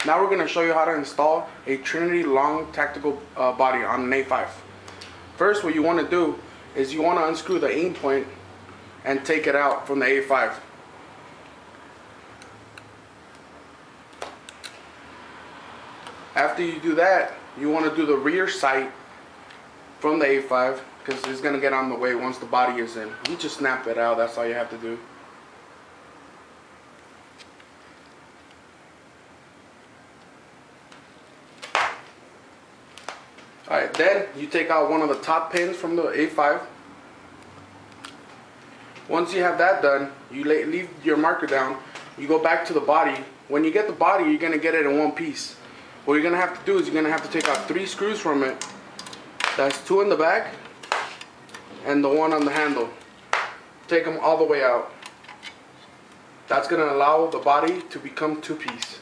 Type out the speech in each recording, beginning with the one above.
Now we're going to show you how to install a Trinity long tactical body on an A5. First, what you want to do is you want to unscrew the endpoint and take it out from the A5. After you do that, you want to do the rear sight from the A5 because it's going to get on the way once the body is in. You just snap it out, that's all you have to do. Alright, then you take out one of the top pins from the A5. Once you have that done, you leave your marker down, you go back to the body. When you get the body, you're going to get it in one piece. What you're going to have to do is you're going to have to take out 3 screws from it. That's 2 in the back and the 1 on the handle. Take them all the way out. That's going to allow the body to become 2-piece.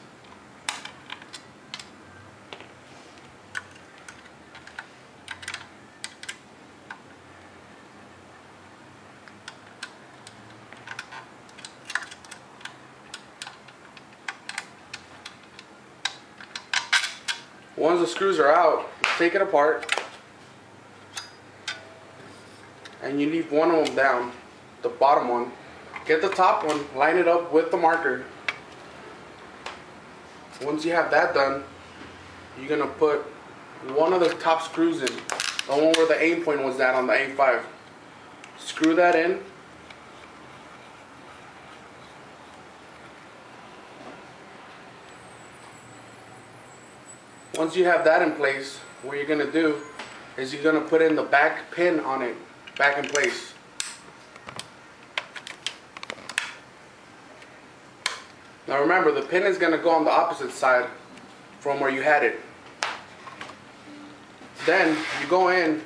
Once the screws are out, take it apart and you leave one of them down, the bottom one. Get the top one, line it up with the marker. Once you have that done, you're going to put one of the top screws in, the one where the endpoint was at on the A5. Screw that in. Once you have that in place, what you're going to do is you're going to put in the back pin on it, back in place. Now remember, the pin is going to go on the opposite side from where you had it. Then you go in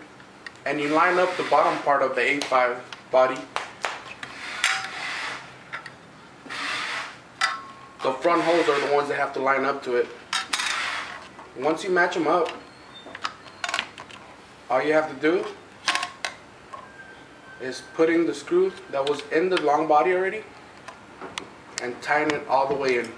and you line up the bottom part of the A5 body. The front holes are the ones that have to line up to it. Once you match them up, all you have to do is put in the screw that was in the long body already and tighten it all the way in.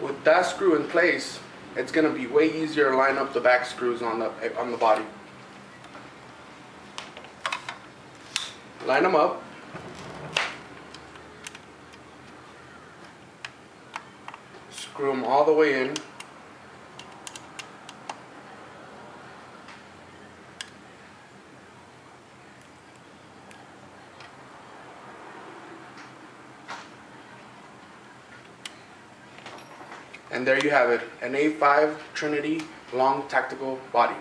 With that screw in place, it's going to be way easier to line up the back screws on the body. Line them up. Screw them all the way in. And there you have it, an A5 Trinity long tactical body.